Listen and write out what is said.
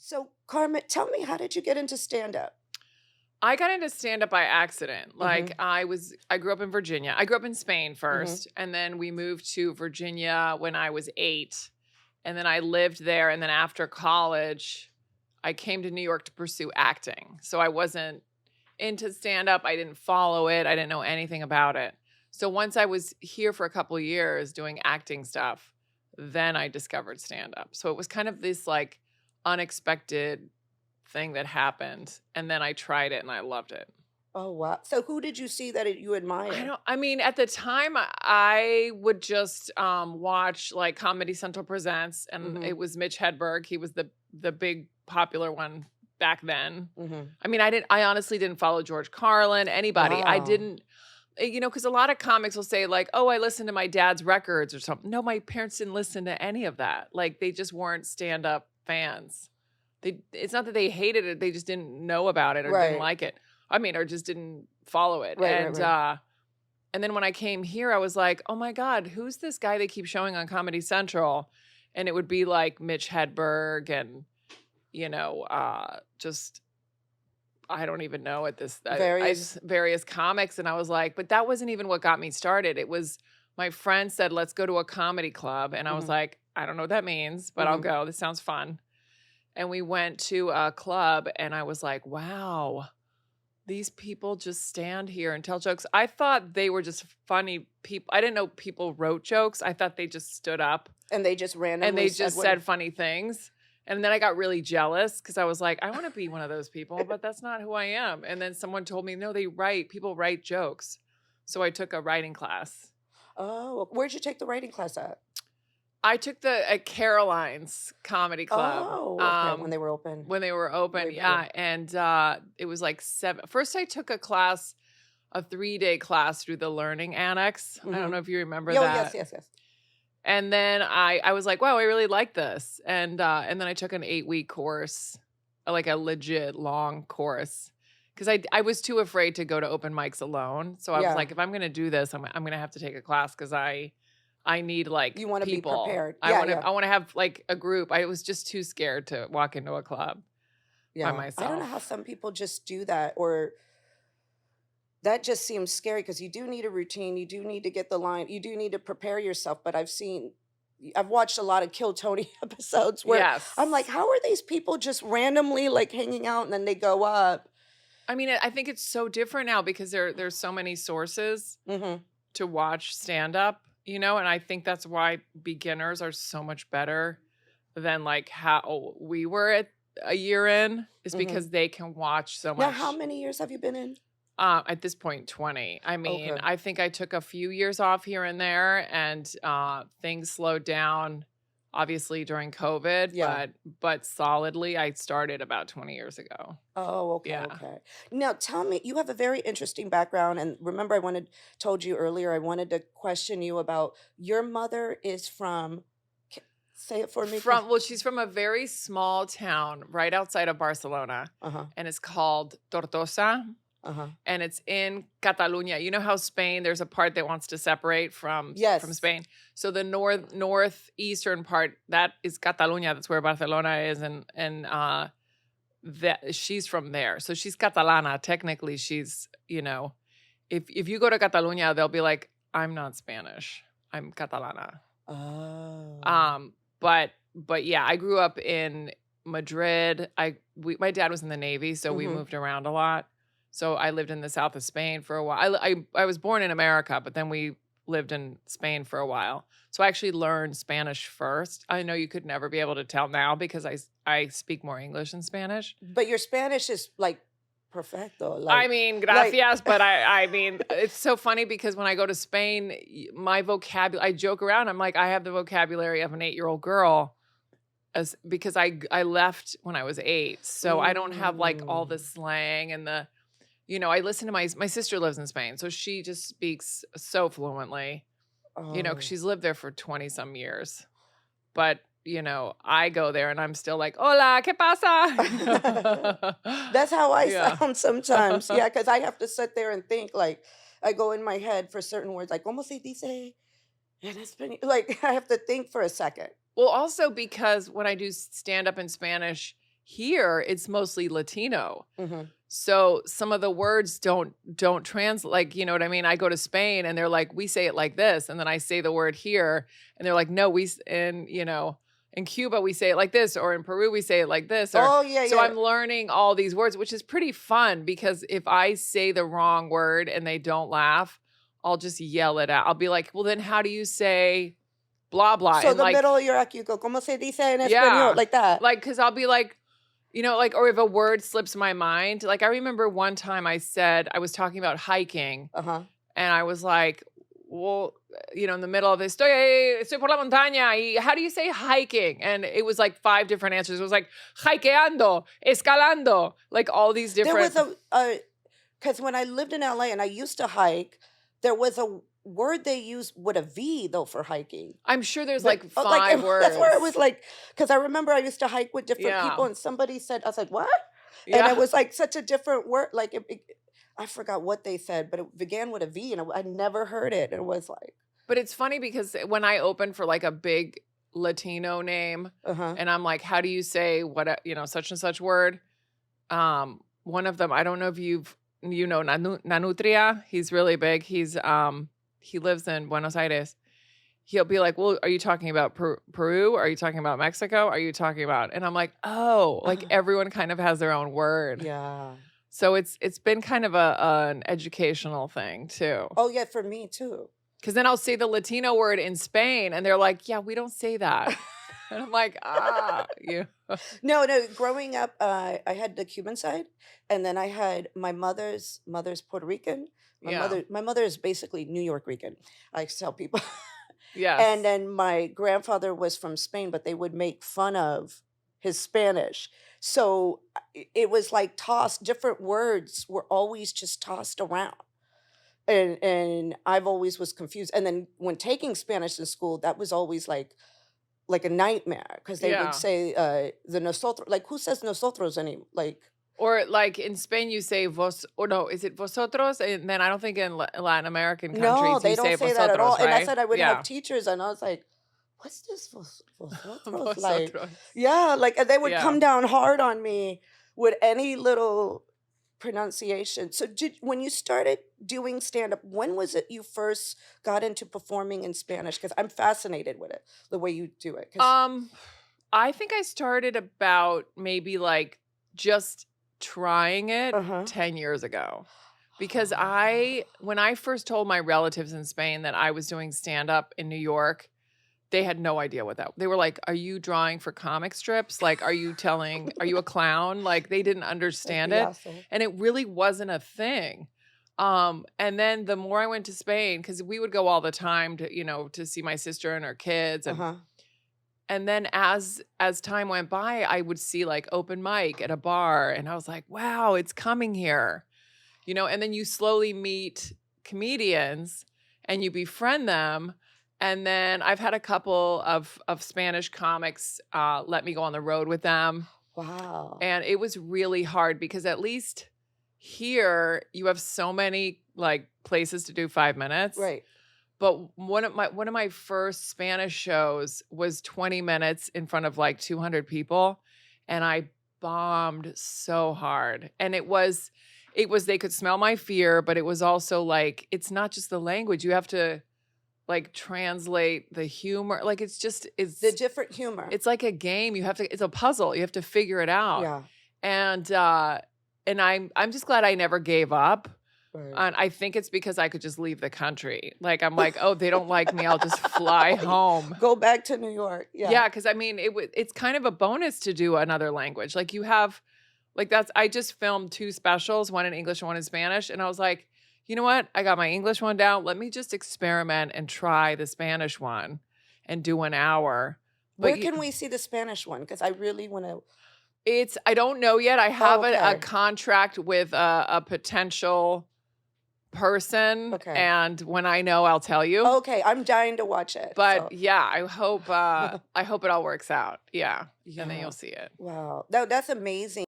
So, Carmen, tell me, how did you get into stand-up? I got into stand-up by accident. Like Mm-hmm. I grew up in Virginia. I grew up in Spain Mm-hmm. first, and then we moved to Virginia when I was 8. And then I lived there, and then after college, I came to New York to pursue acting. So I wasn't into stand-up. I didn't follow it. I didn't know anything about it. So once I was here for a couple of years doing acting stuff, then I discovered stand-up. So it was kind of this like unexpected thing that happened, and then I tried it and I loved it. Oh, wow. So who did you see that you admire? I mean, at the time I would just watch like Comedy Central Presents, and Mm-hmm. it was Mitch Hedberg. He was the big popular one back then. Mm-hmm. I mean, I honestly didn't follow George Carlin, anybody. I Wow. didn't, because a lot of comics will say like, "Oh, I listened to my dad's records or something." No, my parents didn't listen to any of that. Like they just weren't stand-up fans. It's not that they hated it, they just didn't know about it or didn't Right. like it. I mean, or just didn't follow it. Right, right, right. And then when I came here, I was like, "Oh my God, who's this guy they keep showing on Comedy Central?" And it would be like Mitch Hedberg and, just I don't even know at this Various. various comics. And I was like, but that wasn't even what got me started. It was my friend said, "Let's go to a comedy club." And I was Mm-hmm. like, I don't know what that means, but I'll Mm-hmm. go. This sounds fun. And we went to a club and I was like, wow, these people just stand here and tell jokes. I thought they were just funny people. I didn't know people wrote jokes. I thought they just stood up And they just and randomly they said just what? said funny things. And then I got really jealous because I was like, I want to be one of those people, but that's not who I am. And then someone told me, no, people write jokes. So I took a writing class. Oh, where'd you take the writing class at? I took at Caroline's Comedy Club. Oh, okay. When they were open. When they were open, Way yeah. before. And it was like 7. First, I took a 3-day class through the Learning Annex. I don't Mm-hmm. know if you remember Oh, that. yes. And then I was like, wow, I really like this. And then I took an 8-week course, like a legit long course, because I was too afraid to go to open mics alone. So I was Yeah. like, if I'm going to do this, I'm going to have to take a class because I need like You want to be people. prepared. I Yeah. want to have like a group. I was just too scared to walk into a club by Yeah. I myself. don't know how some people just do that, or that just seems scary because you do need a routine. You do need to get the line. You do need to prepare yourself. But I've watched a lot of Kill Tony episodes where I'm like, Yes. how are these people just randomly like hanging out and then they go up? I mean, I think it's so different now because there's so many sources Mm-hmm. to watch stand up, and I think that's why beginners are so much better than like how we were at a year in, is Mm-hmm. because they can watch so Now, much. how many years have you been in? At this point, 20. I mean, Okay. I think I took a few years off here and there, and things slowed down, obviously during COVID. Yeah. But solidly, I started about 20 years ago. Oh, okay, Yeah. okay. Now tell me, you have a very interesting background, and remember, told you earlier, I wanted to question you about your mother is from. Say it for me. She's from a very small town right outside of Barcelona, Uh-huh. and it's called Tortosa, Uh-huh. and it's in Catalunya. You know how Spain, there's a part that wants to separate from Yes. Spain. So the northeastern part, that is Catalunya. That's where Barcelona is, and that she's from there. So she's Catalana. Technically, she's, if you go to Catalunya, they'll be like, I'm not Spanish. I'm Catalana. Oh. But yeah, I grew up in Madrid. My dad was in the Navy, so we Mhm. moved around a lot. So I lived in the south of Spain for a while. I was born in America, but then we lived in Spain for a while. So I actually learned Spanish first. I know you could never be able to tell now because I speak more English than Spanish. But your Spanish is like perfecto. I mean, gracias, but I mean, it's so funny because when I go to Spain, my vocabulary, I joke around. I'm like, I have the vocabulary of an 8-year-old girl, because I left when I was 8. So I don't have like all the slang and the, I listen to my sister lives in Spain, so she just speaks so fluently, 'cause she's lived there for 20 some years. But I go there and I'm still like, hola, ¿qué pasa? That's how I Yeah. sound sometimes. Yeah, because I have to sit there and think. Like, I go in my head for certain words, like, como se dice en español? Like, I have to think for a second. Well, also because when I do stand up in Spanish, here it's mostly Latino. Mm-hmm. So some of the words don't translate, like, you know what I mean? I go to Spain and they're like, we say it like this. And then I say the word here and they're like, no, in Cuba, we say it like this, or in Peru, we say it like this. Or, Oh, yeah, so yeah. I'm learning all these words, which is pretty fun because if I say the wrong word and they don't laugh, I'll just yell it out. I'll be like, well, then how do you say blah, blah? So and the like, middle of your act, you go, ¿cómo se dice en español? Yeah. Like that. like, because I'll be like, like, or if a word slips my mind, like I remember one time I was talking about hiking Uh-huh. and I was like, well, in the middle of this, estoy por la montaña. Y how do you say hiking? And it was like 5 different answers. It was like hikeando, escalando, like all these different. There was because when I lived in LA and I used to hike, there was a word they used with a V though for hiking. I'm sure there's But, like oh, 5 words. That's where it was like, because I remember I used to hike with different Yeah. people and somebody said, I was like, what? Yeah. And it was like such a different word. Like I forgot what they said, but it began with a V and I never heard it. It was like, But it's funny because when I open for like a big Latino name uh-huh. and I'm like, how do you say what, such and such word? One of them, I don't know if Nanutria. He's really big. He lives in Buenos Aires. He'll be like, well, are you talking about Peru? Are you talking about Mexico? Are you talking about? And I'm like, oh, like everyone kind of has their own word. Yeah. So it's been kind of an educational thing too. Oh yeah, for me too. Because then I'll say the Latino word in Spain and they're like, yeah, we don't say that. And I'm like, yeah. No. Growing up, I had the Cuban side, and then I had my mother's Puerto Rican. My mother is basically New York Rican. I tell people. Yes. And then my grandfather was from Spain, but they would make fun of his Spanish. So it was like tossed. Different words were always just tossed around. And I've always was confused. And then when taking Spanish in school, that was always like a nightmare because they would say the nosotros. Like who says nosotros Or like in Spain, you say vos, or no, is it vosotros? And then I don't think in Latin American countries no, they you don't say say vosotros, that at all. right? And I said I would Yeah. have teachers, and I was like, "What's this vosotros?" Like, Vosotros. yeah, like and they would Yeah. come down hard on me with any little pronunciation. So when you started doing stand up, when was it you first got into performing in Spanish? Because I'm fascinated with it, the way you do it. 'Cause- I think I started about maybe like just trying it Uh-huh. 10 years ago. Because when I first told my relatives in Spain that I was doing stand up in New York, they had no idea what that. They were like, "Are you drawing for comic strips? Like, are you a clown?" Like, they didn't understand it. Payaso. And it really wasn't a thing. And then the more I went to Spain, because we would go all the time to see my sister and her kids. Uh-huh. And then as time went by, I would see like open mic at a bar and I was like, wow, it's coming here. And then you slowly meet comedians and you befriend them. And then I've had a couple of Spanish comics let me go on the road with them. Wow. And it was really hard because at least here you have so many like places to do 5 minutes. Right. But one of my first Spanish shows was 20 minutes in front of like 200 people, and I bombed so hard. And it was they could smell my fear, but it was also like it's not just the language. You have to like translate the humor. Like it's The different humor. it's like a game. It's a puzzle. You have to figure it out. Yeah. And I'm just glad I never gave up. Right. And I think it's because I could just leave the country. Like, I'm like, oh, they don't like me. I'll just fly home. Go back to New York. Yeah. Yeah, because I mean, it's kind of a bonus to do another language. Like you have, like I just filmed 2 specials, one in English and one in Spanish. And I was like, you know what? I got my English one down. Let me just experiment and try the Spanish one and do an hour. Where can we see the Spanish one? Because I really want to. I don't know yet. I have a Okay. contract with a potential person. Okay. And when I know, I'll tell you. Okay, I'm dying to watch it. But so. yeah, I hope it all works out. Yeah. And then Yeah. you'll see it. Wow. That's amazing.